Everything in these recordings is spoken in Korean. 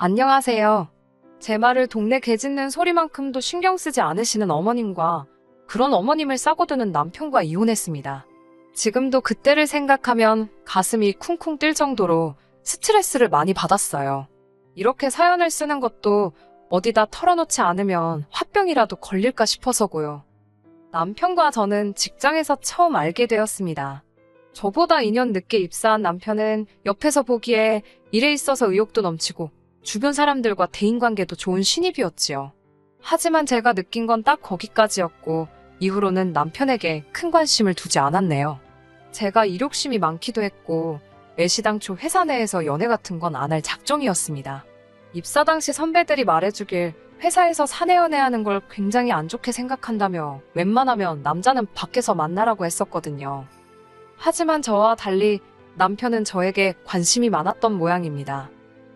안녕하세요. 제 말을 동네 개 짖는 소리만큼도 신경 쓰지 않으시는 어머님과 그런 어머님을 싸고드는 남편과 이혼했습니다. 지금도 그때를 생각하면 가슴이 쿵쿵 뛸 정도로 스트레스를 많이 받았어요. 이렇게 사연을 쓰는 것도 어디다 털어놓지 않으면 화병이라도 걸릴까 싶어서고요. 남편과 저는 직장에서 처음 알게 되었습니다. 저보다 2년 늦게 입사한 남편은 옆에서 보기에 일에 있어서 의욕도 넘치고 주변 사람들과 대인관계도 좋은 신입이었지요. 하지만 제가 느낀 건 딱 거기까지였고 이후로는 남편에게 큰 관심을 두지 않았네요. 제가 일욕심이 많기도 했고 애시당초 회사 내에서 연애 같은 건 안 할 작정이었습니다. 입사 당시 선배들이 말해주길 회사에서 사내 연애하는 걸 굉장히 안 좋게 생각한다며 웬만하면 남자는 밖에서 만나라고 했었거든요. 하지만 저와 달리 남편은 저에게 관심이 많았던 모양입니다.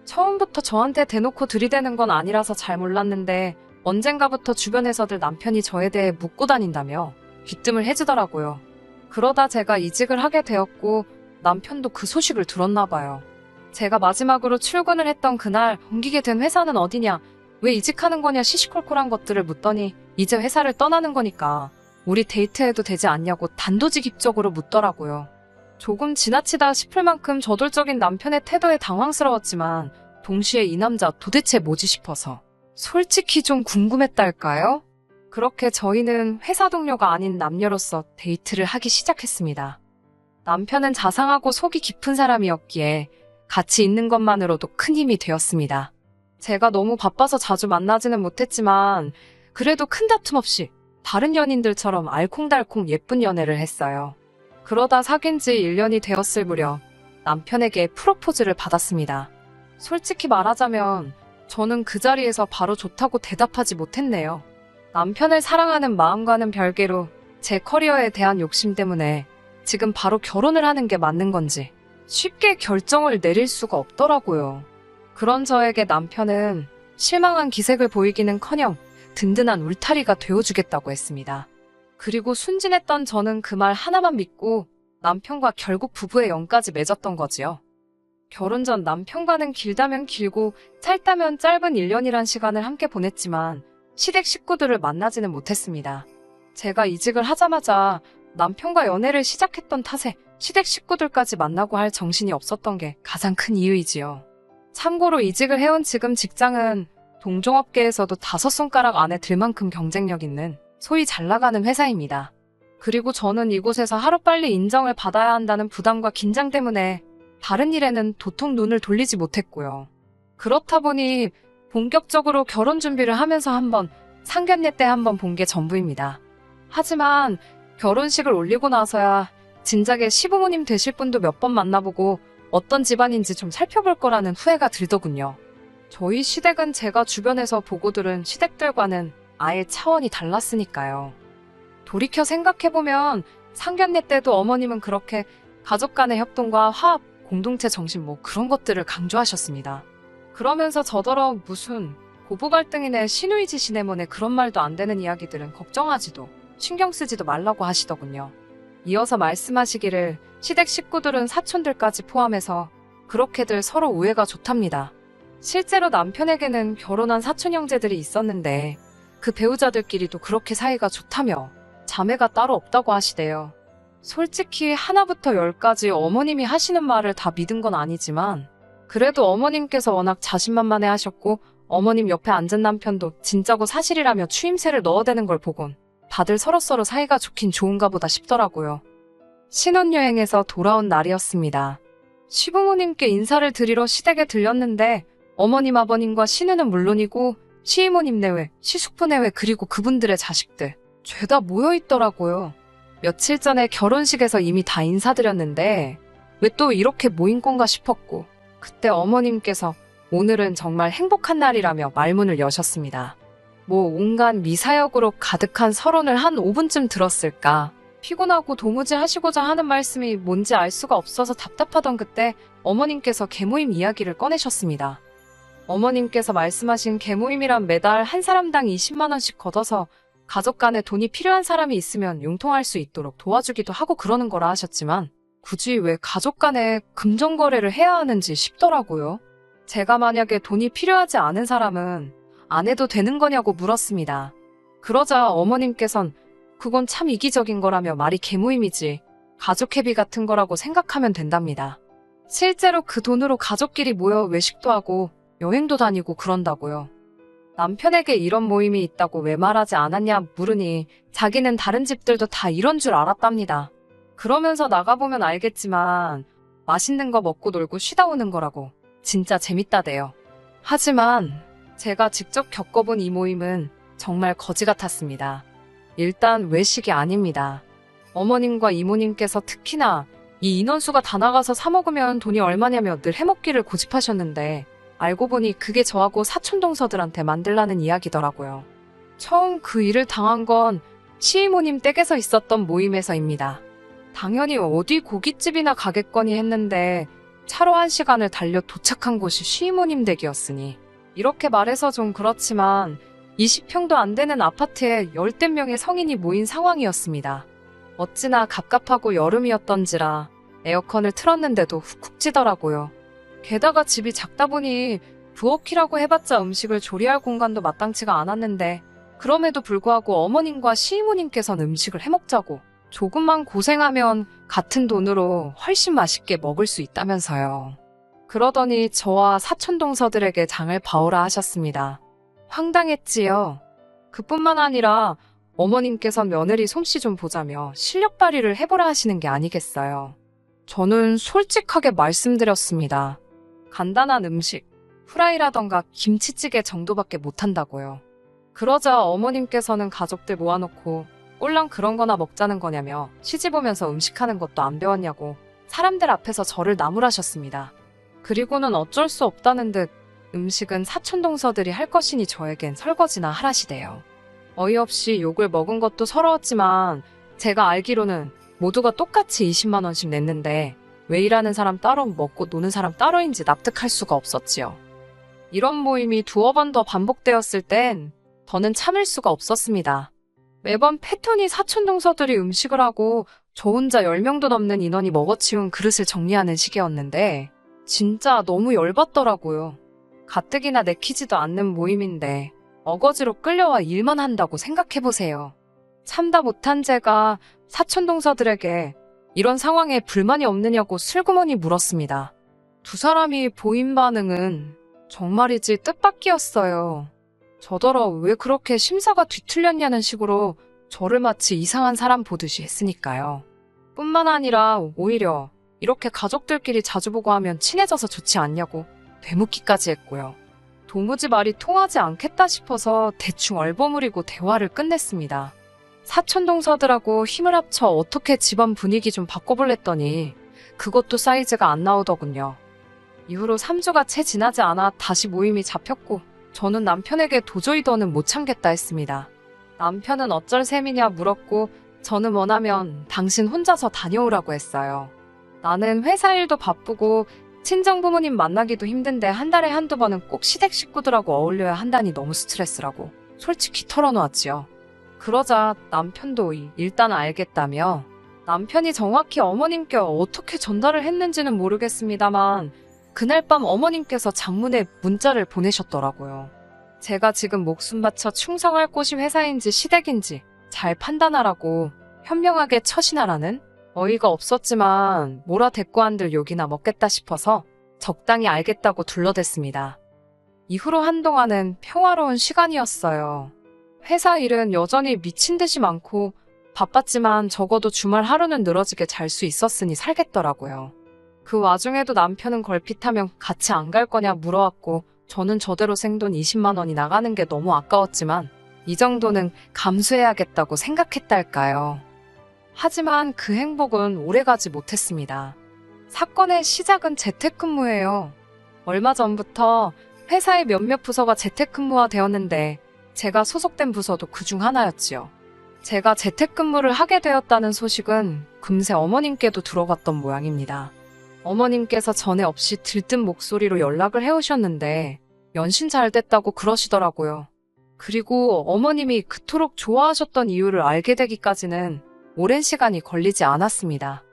처음부터 저한테 대놓고 들이대는 건 아니라서 잘 몰랐는데 언젠가부터 주변에서들 남편이 저에 대해 묻고 다닌다며 귀뜸을 해주더라고요. 그러다 제가 이직을 하게 되었고 남편도 그 소식을 들었나 봐요. 제가 마지막으로 출근을 했던 그날 옮기게 된 회사는 어디냐, 왜 이직하는 거냐 시시콜콜한 것들을 묻더니 이제 회사를 떠나는 거니까 우리 데이트해도 되지 않냐고 단도직입적으로 묻더라고요. 조금 지나치다 싶을 만큼 저돌적인 남편의 태도에 당황스러웠지만 동시에 이 남자 도대체 뭐지 싶어서 솔직히 좀 궁금했달까요? 그렇게 저희는 회사 동료가 아닌 남녀로서 데이트를 하기 시작했습니다. 남편은 자상하고 속이 깊은 사람이었기에 같이 있는 것만으로도 큰 힘이 되었습니다. 제가 너무 바빠서 자주 만나지는 못했지만 그래도 큰 다툼 없이 다른 연인들처럼 알콩달콩 예쁜 연애를 했어요. 그러다 사귄 지 1년이 되었을 무렵 남편에게 프로포즈를 받았습니다. 솔직히 말하자면 저는 그 자리에서 바로 좋다고 대답하지 못했네요. 남편을 사랑하는 마음과는 별개로 제 커리어에 대한 욕심 때문에 지금 바로 결혼을 하는 게 맞는 건지 쉽게 결정을 내릴 수가 없더라고요. 그런 저에게 남편은 실망한 기색을 보이기는커녕 든든한 울타리가 되어주겠다고 했습니다. 그리고 순진했던 저는 그 말 하나만 믿고 남편과 결국 부부의 연까지 맺었던 거지요. 결혼 전 남편과는 길다면 길고 짧다면 짧은 1년이란 시간을 함께 보냈지만 시댁 식구들을 만나지는 못했습니다. 제가 이직을 하자마자 남편과 연애를 시작했던 탓에 시댁 식구들까지 만나고 할 정신이 없었던 게 가장 큰 이유이지요. 참고로 이직을 해온 지금 직장은 동종업계에서도 5손가락 안에 들 만큼 경쟁력 있는 소위 잘 나가는 회사입니다. 그리고 저는 이곳에서 하루빨리 인정을 받아야 한다는 부담과 긴장 때문에 다른 일에는 도통 눈을 돌리지 못했고요. 그렇다 보니 본격적으로 결혼 준비를 하면서 한번 상견례 때 한번 본 게 전부입니다. 하지만 결혼식을 올리고 나서야 진작에 시부모님 되실 분도 몇 번 만나보고 어떤 집안인지 좀 살펴볼 거라는 후회가 들더군요. 저희 시댁은 제가 주변에서 보고 들은 시댁들과는 아예 차원이 달랐으니까요. 돌이켜 생각해보면 상견례 때도 어머님은 그렇게 가족 간의 협동과 화합, 공동체 정신 뭐 그런 것들을 강조하셨습니다. 그러면서 저더러 무슨 고부 갈등이네 시누이 지시네 뭐네 그런 말도 안 되는 이야기들은 걱정하지도 신경 쓰지도 말라고 하시더군요. 이어서 말씀하시기를 시댁 식구들은 사촌들까지 포함해서 그렇게들 서로 우애가 좋답니다. 실제로 남편에게는 결혼한 사촌 형제들이 있었는데 그 배우자들끼리도 그렇게 사이가 좋다며 자매가 따로 없다고 하시대요. 솔직히 하나부터 10까지 어머님이 하시는 말을 다 믿은 건 아니지만 그래도 어머님께서 워낙 자신만만해 하셨고 어머님 옆에 앉은 남편도 진짜고 사실이라며 추임새를 넣어대는 걸 보곤 다들 서로서로 사이가 좋긴 좋은가 보다 싶더라고요. 신혼여행에서 돌아온 날이었습니다. 시부모님께 인사를 드리러 시댁에 들렸는데 어머님 아버님과 시누는 물론이고 시이모님 내외, 시숙부 내외 그리고 그분들의 자식들 죄다 모여있더라고요. 며칠 전에 결혼식에서 이미 다 인사드렸는데 왜 또 이렇게 모인 건가 싶었고 그때 어머님께서 오늘은 정말 행복한 날이라며 말문을 여셨습니다. 뭐 온갖 미사역으로 가득한 서론을 한 5분쯤 들었을까. 피곤하고 도무지 하시고자 하는 말씀이 뭔지 알 수가 없어서 답답하던 그때 어머님께서 계모임 이야기를 꺼내셨습니다. 어머님께서 말씀하신 계모임이란 매달 한 사람당 20만 원씩 걷어서 가족 간에 돈이 필요한 사람이 있으면 융통할 수 있도록 도와주기도 하고 그러는 거라 하셨지만 굳이 왜 가족 간에 금전거래를 해야 하는지 싶더라고요. 제가 만약에 돈이 필요하지 않은 사람은 안 해도 되는 거냐고 물었습니다. 그러자 어머님께선 그건 참 이기적인 거라며 말이 개모임이지 가족 회비 같은 거라고 생각하면 된답니다. 실제로 그 돈으로 가족끼리 모여 외식도 하고 여행도 다니고 그런다고요. 남편에게 이런 모임이 있다고 왜 말하지 않았냐 물으니 자기는 다른 집들도 다 이런 줄 알았답니다. 그러면서 나가보면 알겠지만 맛있는 거 먹고 놀고 쉬다 오는 거라고 진짜 재밌다대요. 하지만 제가 직접 겪어본 이 모임은 정말 거지 같았습니다. 일단 외식이 아닙니다. 어머님과 이모님께서 특히나 이 인원수가 다 나가서 사 먹으면 돈이 얼마냐며 늘 해먹기를 고집하셨는데 알고 보니 그게 저하고 사촌동서들한테 만들라는 이야기더라고요. 처음 그 일을 당한 건 시이모님 댁에서 있었던 모임에서입니다. 당연히 어디 고깃집이나 가겠거니 했는데 차로 1시간을 달려 도착한 곳이 시이모님 댁이었으니 이렇게 말해서 좀 그렇지만 20평도 안 되는 아파트에 열댓 명의 성인이 모인 상황이었습니다. 어찌나 갑갑하고 여름이었던지라 에어컨을 틀었는데도 훅훅 찌더라고요. 게다가 집이 작다 보니 부엌이라고 해봤자 음식을 조리할 공간도 마땅치가 않았는데 그럼에도 불구하고 어머님과 시이모님께서는 음식을 해먹자고 조금만 고생하면 같은 돈으로 훨씬 맛있게 먹을 수 있다면서요. 그러더니 저와 사촌동서들에게 장을 봐오라 하셨습니다. 황당했지요. 그뿐만 아니라 어머님께선 며느리 솜씨 좀 보자며 실력 발휘를 해보라 하시는 게 아니겠어요. 저는 솔직하게 말씀드렸습니다. 간단한 음식, 후라이라던가 김치찌개 정도밖에 못한다고요. 그러자 어머님께서는 가족들 모아놓고 꼴랑 그런 거나 먹자는 거냐며 시집 오면서 음식하는 것도 안 배웠냐고 사람들 앞에서 저를 나무라셨습니다. 그리고는 어쩔 수 없다는 듯 음식은 사촌동서들이 할 것이니 저에겐 설거지나 하라시대요. 어이없이 욕을 먹은 것도 서러웠지만 제가 알기로는 모두가 똑같이 20만 원씩 냈는데 왜 일하는 사람 따로 먹고 노는 사람 따로인지 납득할 수가 없었지요. 이런 모임이 두어 번 더 반복되었을 땐 더는 참을 수가 없었습니다. 매번 패턴이 사촌동서들이 음식을 하고 저 혼자 10명도 넘는 인원이 먹어치운 그릇을 정리하는 시기였는데 진짜 너무 열받더라고요. 가뜩이나 내키지도 않는 모임인데 어거지로 끌려와 일만 한다고 생각해보세요. 참다 못한 제가 사촌동서들에게 이런 상황에 불만이 없느냐고 슬그머니 물었습니다. 두 사람이 보인 반응은 정말이지 뜻밖이었어요. 저더러 왜 그렇게 심사가 뒤틀렸냐는 식으로 저를 마치 이상한 사람 보듯이 했으니까요. 뿐만 아니라 오히려 이렇게 가족들끼리 자주 보고 하면 친해져서 좋지 않냐고 되묻기까지 했고요. 도무지 말이 통하지 않겠다 싶어서 대충 얼버무리고 대화를 끝냈습니다. 사촌동서들하고 힘을 합쳐 어떻게 집안 분위기 좀 바꿔볼랬더니 그것도 사이즈가 안 나오더군요. 이후로 3주가 채 지나지 않아 다시 모임이 잡혔고 저는 남편에게 도저히 더는 못 참겠다 했습니다. 남편은 어쩔 셈이냐 물었고 저는 원하면 당신 혼자서 다녀오라고 했어요. 나는 회사 일도 바쁘고 친정부모님 만나기도 힘든데 한 달에 한두 번은 꼭 시댁 식구들하고 어울려야 한다니 너무 스트레스라고 솔직히 털어놓았지요. 그러자 남편도 일단 알겠다며 남편이 정확히 어머님께 어떻게 전달을 했는지는 모르겠습니다만 그날 밤 어머님께서 장문에 문자를 보내셨더라고요. 제가 지금 목숨 바쳐 충성할 곳이 회사인지 시댁인지 잘 판단하라고 현명하게 처신하라는? 어이가 없었지만 몰아대꾸한들 욕이나 먹겠다 싶어서 적당히 알겠다고 둘러댔습니다. 이후로 한동안은 평화로운 시간이었어요. 회사 일은 여전히 미친 듯이 많고 바빴지만 적어도 주말 하루는 늘어지게 잘 수 있었으니 살겠더라고요. 그 와중에도 남편은 걸핏하면 같이 안 갈 거냐 물어왔고 저는 저대로 생돈 20만 원이 나가는 게 너무 아까웠지만 이 정도는 감수해야겠다고 생각했달까요. 하지만 그 행복은 오래가지 못했습니다. 사건의 시작은 재택근무예요. 얼마 전부터 회사의 몇몇 부서가 재택근무화 되었는데 제가 소속된 부서도 그중 하나였지요. 제가 재택근무를 하게 되었다는 소식은 금세 어머님께도 들어갔던 모양입니다. 어머님께서 전에 없이 들뜬 목소리로 연락을 해오셨는데 연신 잘 됐다고 그러시더라고요. 그리고 어머님이 그토록 좋아하셨던 이유를 알게 되기까지는 오랜 시간이 걸리지 않았습니다.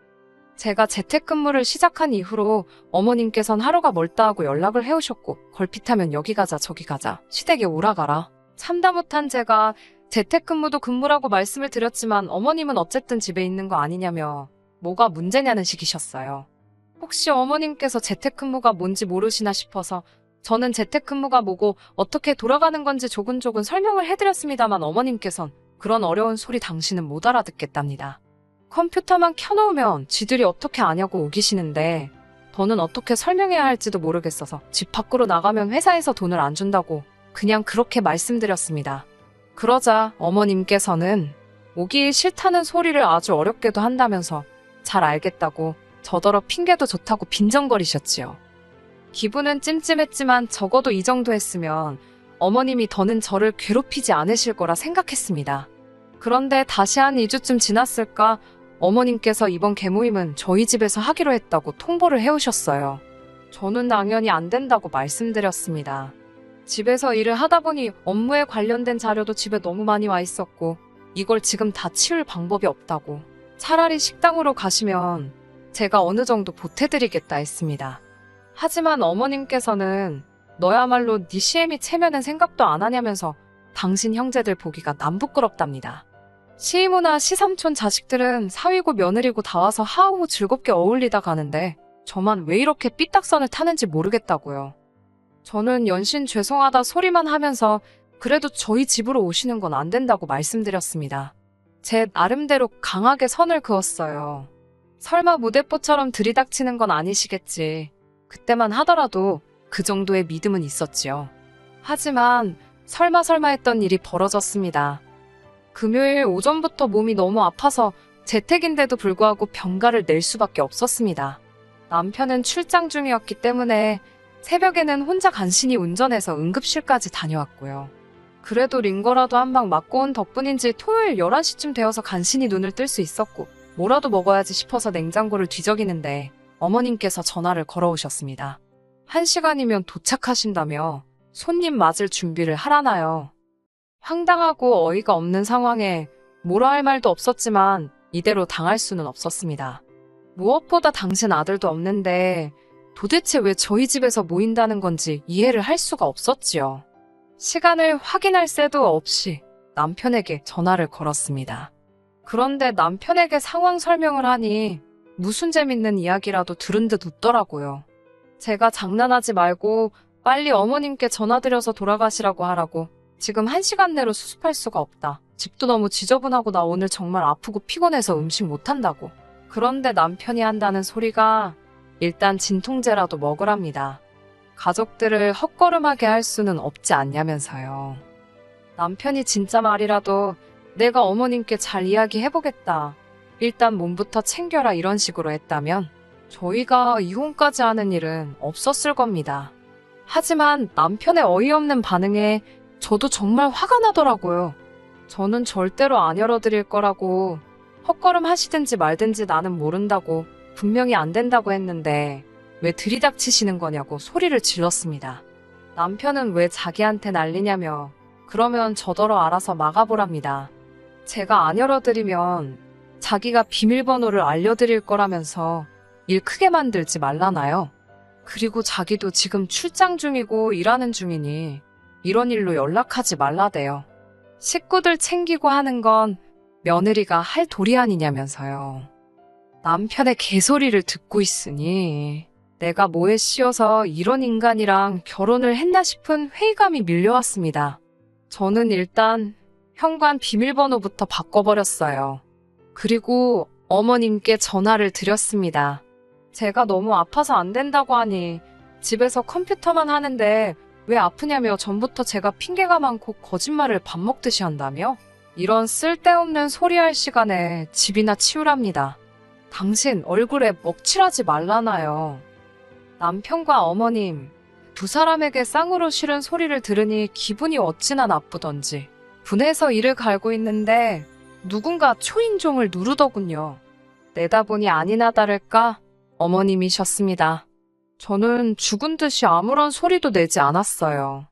제가 재택근무를 시작한 이후로 어머님께선 하루가 멀다 하고 연락을 해오셨고 걸핏하면 여기 가자 저기 가자 시댁에 오라가라. 참다 못한 제가 재택근무도 근무라고 말씀을 드렸지만 어머님은 어쨌든 집에 있는 거 아니냐며 뭐가 문제냐는 식이셨어요. 혹시 어머님께서 재택근무가 뭔지 모르시나 싶어서 저는 재택근무가 뭐고 어떻게 돌아가는 건지 조근조근 설명을 해드렸습니다만 어머님께선 그런 어려운 소리 당신은 못 알아듣겠답니다. 컴퓨터만 켜놓으면 지들이 어떻게 아냐고 우기시는데 더는 어떻게 설명해야 할지도 모르겠어서 집 밖으로 나가면 회사에서 돈을 안 준다고 그냥 그렇게 말씀드렸습니다. 그러자 어머님께서는 오기 싫다는 소리를 아주 어렵게도 한다면서 잘 알겠다고 저더러 핑계도 좋다고 빈정거리셨지요. 기분은 찜찜했지만 적어도 이 정도 했으면 어머님이 더는 저를 괴롭히지 않으실 거라 생각했습니다. 그런데 다시 한 2주쯤 지났을까 어머님께서 이번 개모임은 저희 집에서 하기로 했다고 통보를 해오셨어요. 저는 당연히 안 된다고 말씀드렸습니다. 집에서 일을 하다 보니 업무에 관련된 자료도 집에 너무 많이 와 있었고 이걸 지금 다 치울 방법이 없다고 차라리 식당으로 가시면 제가 어느 정도 보태드리겠다 했습니다. 하지만 어머님께서는 너야말로 네 시애미 체면은 생각도 안 하냐면서 당신 형제들 보기가 남부끄럽답니다. 시이모나 시삼촌 자식들은 사위고 며느리고 다 와서 하우후 즐겁게 어울리다 가는데 저만 왜 이렇게 삐딱선을 타는지 모르겠다고요. 저는 연신 죄송하다 소리만 하면서 그래도 저희 집으로 오시는 건 안 된다고 말씀드렸습니다. 제 나름대로 강하게 선을 그었어요. 설마 무대뽀처럼 들이닥치는 건 아니시겠지. 그때만 하더라도 그 정도의 믿음은 있었지요. 하지만 설마 했던 일이 벌어졌습니다. 금요일 오전부터 몸이 너무 아파서 재택인데도 불구하고 병가를 낼 수밖에 없었습니다. 남편은 출장 중이었기 때문에 새벽에는 혼자 간신히 운전해서 응급실까지 다녀왔고요. 그래도 링거라도 한 방 맞고 온 덕분인지 토요일 11시쯤 되어서 간신히 눈을 뜰 수 있었고 뭐라도 먹어야지 싶어서 냉장고를 뒤적이는데 어머님께서 전화를 걸어오셨습니다. 1시간이면 도착하신다며 손님 맞을 준비를 하라나요. 황당하고 어이가 없는 상황에 뭐라 할 말도 없었지만 이대로 당할 수는 없었습니다. 무엇보다 당신 아들도 없는데 도대체 왜 저희 집에서 모인다는 건지 이해를 할 수가 없었지요. 시간을 확인할 새도 없이 남편에게 전화를 걸었습니다. 그런데 남편에게 상황 설명을 하니 무슨 재밌는 이야기라도 들은 듯 웃더라고요. 제가 장난하지 말고 빨리 어머님께 전화드려서 돌아가시라고 하라고. 지금 1시간 내로 수습할 수가 없다. 집도 너무 지저분하고 나 오늘 정말 아프고 피곤해서 음식 못한다고. 그런데 남편이 한다는 소리가 일단 진통제라도 먹으랍니다. 가족들을 헛걸음하게 할 수는 없지 않냐면서요. 남편이 진짜 말이라도 내가 어머님께 잘 이야기해보겠다. 일단 몸부터 챙겨라 이런 식으로 했다면 저희가 이혼까지 하는 일은 없었을 겁니다. 하지만 남편의 어이없는 반응에 저도 정말 화가 나더라고요. 저는 절대로 안 열어드릴 거라고 헛걸음 하시든지 말든지 나는 모른다고 분명히 안 된다고 했는데 왜 들이닥치시는 거냐고 소리를 질렀습니다. 남편은 왜 자기한테 난리냐며 그러면 저더러 알아서 막아보랍니다. 제가 안 열어드리면 자기가 비밀번호를 알려드릴 거라면서 일 크게 만들지 말라나요. 그리고 자기도 지금 출장 중이고 일하는 중이니 이런 일로 연락하지 말라대요. 식구들 챙기고 하는 건 며느리가 할 도리 아니냐면서요. 남편의 개소리를 듣고 있으니 내가 뭐에 씌어서 이런 인간이랑 결혼을 했나 싶은 회의감이 밀려왔습니다. 저는 일단 현관 비밀번호부터 바꿔버렸어요. 그리고 어머님께 전화를 드렸습니다. 제가 너무 아파서 안 된다고 하니 집에서 컴퓨터만 하는데 왜 아프냐며 전부터 제가 핑계가 많고 거짓말을 밥 먹듯이 한다며? 이런 쓸데없는 소리할 시간에 집이나 치우랍니다. 당신 얼굴에 먹칠하지 말라나요. 남편과 어머님, 두 사람에게 쌍으로 싫은 소리를 들으니 기분이 어찌나 나쁘던지 분해서 이를 갈고 있는데 누군가 초인종을 누르더군요. 내다보니 아니나 다를까 어머님이셨습니다. 저는 죽은 듯이 아무런 소리도 내지 않았어요.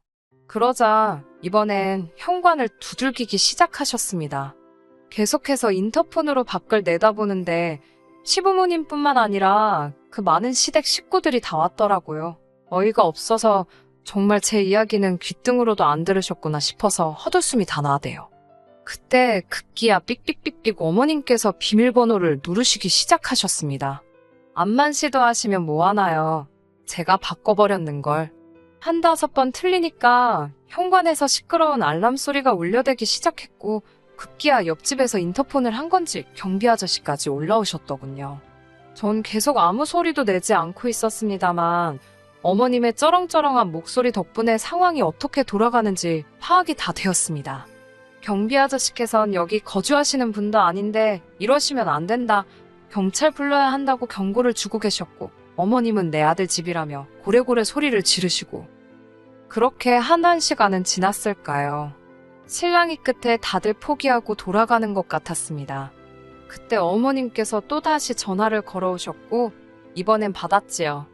그러자 이번엔 현관을 두들기기 시작하셨습니다. 계속해서 인터폰으로 밖을 내다보는데 시부모님뿐만 아니라 그 많은 시댁 식구들이 다 왔더라고요. 어이가 없어서 정말 제 이야기는 귓등으로도 안 들으셨구나 싶어서 헛웃음이 다 나대요. 그때 급기야 삑삑삑삑 어머님께서 비밀번호를 누르시기 시작하셨습니다. 암만 시도하시면 뭐하나요? 제가 바꿔버렸는걸. 한 5번 틀리니까 현관에서 시끄러운 알람 소리가 울려대기 시작했고 급기야 옆집에서 인터폰을 한 건지 경비 아저씨까지 올라오셨더군요. 전 계속 아무 소리도 내지 않고 있었습니다만 어머님의 쩌렁쩌렁한 목소리 덕분에 상황이 어떻게 돌아가는지 파악이 다 되었습니다. 경비 아저씨께선 여기 거주하시는 분도 아닌데 이러시면 안 된다. 경찰 불러야 한다고 경고를 주고 계셨고 어머님은 내 아들 집이라며 고래고래 소리를 지르시고 그렇게 한 시간은 지났을까요? 신랑이 끝에 다들 포기하고 돌아가는 것 같았습니다. 그때 어머님께서 또다시 전화를 걸어오셨고 이번엔 받았지요.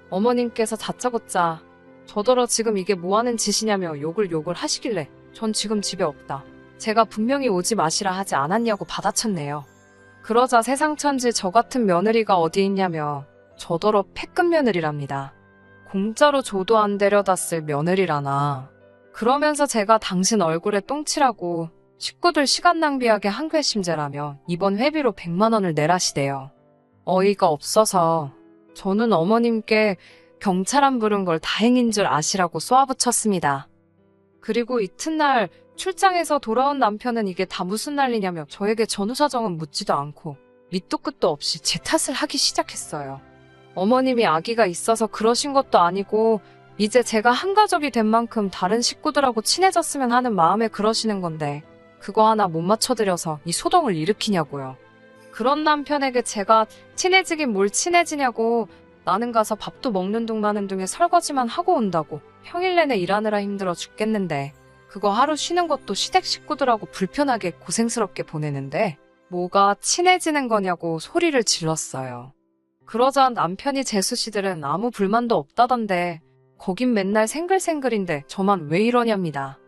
어머님께서 다짜고짜 저더러 지금 이게 뭐하는 짓이냐며 욕을 하시길래 전 지금 집에 없다. 제가 분명히 오지 마시라 하지 않았냐고 받아쳤네요. 그러자 세상천지 저 같은 며느리가 어디 있냐며 저더러 패급 며느리랍니다. 공짜로 줘도 안 데려다 쓸 며느리라나. 그러면서 제가 당신 얼굴에 똥칠하고 식구들 시간 낭비하게 한 괘심죄라며 이번 회비로 100만 원을 내라시대요. 어이가 없어서 저는 어머님께 경찰 안 부른 걸 다행인 줄 아시라고 쏘아붙였습니다. 그리고 이튿날 출장에서 돌아온 남편은 이게 다 무슨 난리냐며 저에게 전후 사정은 묻지도 않고 밑도 끝도 없이 제 탓을 하기 시작했어요. 어머님이 아기가 있어서 그러신 것도 아니고 이제 제가 한 가족이 된 만큼 다른 식구들하고 친해졌으면 하는 마음에 그러시는 건데 그거 하나 못 맞춰드려서 이 소동을 일으키냐고요. 그런 남편에게 제가 친해지긴 뭘 친해지냐고 나는 가서 밥도 먹는 둥 마는 둥에 설거지만 하고 온다고 평일 내내 일하느라 힘들어 죽겠는데 그거 하루 쉬는 것도 시댁 식구들하고 불편하게 고생스럽게 보내는데 뭐가 친해지는 거냐고 소리를 질렀어요. 그러자 남편이 재수씨들은 아무 불만도 없다던데 거긴 맨날 생글생글인데 저만 왜 이러냐입니다.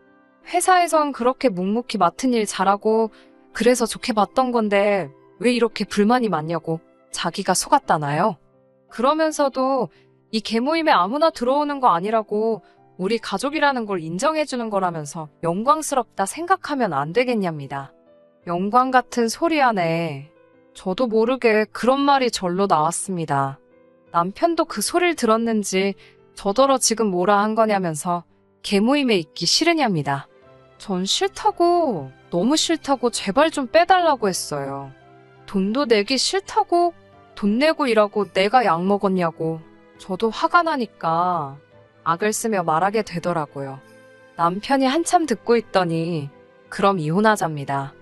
회사에선 그렇게 묵묵히 맡은 일 잘하고 그래서 좋게 봤던 건데 왜 이렇게 불만이 많냐고 자기가 속았다나요? 그러면서도 이 개모임에 아무나 들어오는 거 아니라고 우리 가족이라는 걸 인정해주는 거라면서 영광스럽다 생각하면 안 되겠냐입니다. 영광 같은 소리 안에 저도 모르게 그런 말이 절로 나왔습니다. 남편도 그 소리를 들었는지 저더러 지금 뭐라 한 거냐면서 개모임에 있기 싫으냐입니다. 전 싫다고, 너무 싫다고 제발 좀 빼달라고 했어요. 돈도 내기 싫다고 돈 내고 일하고 내가 약 먹었냐고. 저도 화가 나니까 악을 쓰며 말하게 되더라고요. 남편이 한참 듣고 있더니 그럼 이혼하자입니다.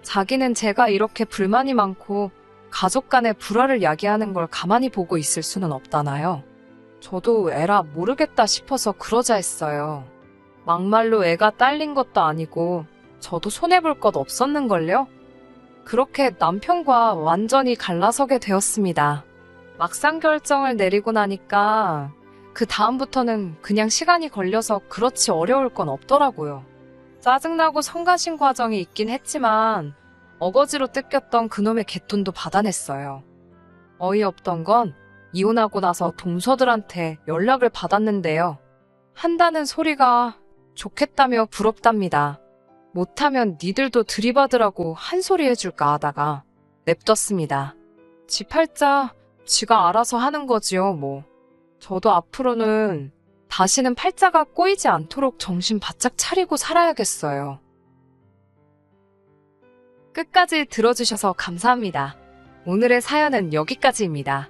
자기는 제가 이렇게 불만이 많고 가족 간의 불화를 야기하는 걸 가만히 보고 있을 수는 없다나요. 저도 에라 모르겠다 싶어서 그러자 했어요. 막말로 애가 딸린 것도 아니고 저도 손해볼 것 없었는걸요? 그렇게 남편과 완전히 갈라서게 되었습니다. 막상 결정을 내리고 나니까 그 다음부터는 그냥 시간이 걸려서 그렇지 어려울 건 없더라고요. 짜증나고 성가신 과정이 있긴 했지만 어거지로 뜯겼던 그놈의 갯돈도 받아냈어요. 어이없던 건 이혼하고 나서 동서들한테 연락을 받았는데요. 한다는 소리가 좋겠다며 부럽답니다. 못하면 니들도 들이받으라고 한 소리 해줄까 하다가 냅뒀습니다. 지 팔자 지가 알아서 하는 거지요 뭐. 저도 앞으로는 다시는 팔자가 꼬이지 않도록 정신 바짝 차리고 살아야겠어요. 끝까지 들어주셔서 감사합니다. 오늘의 사연은 여기까지입니다.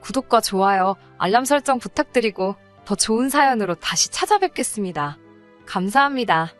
구독과 좋아요, 알람 설정 부탁드리고 더 좋은 사연으로 다시 찾아뵙겠습니다. 감사합니다.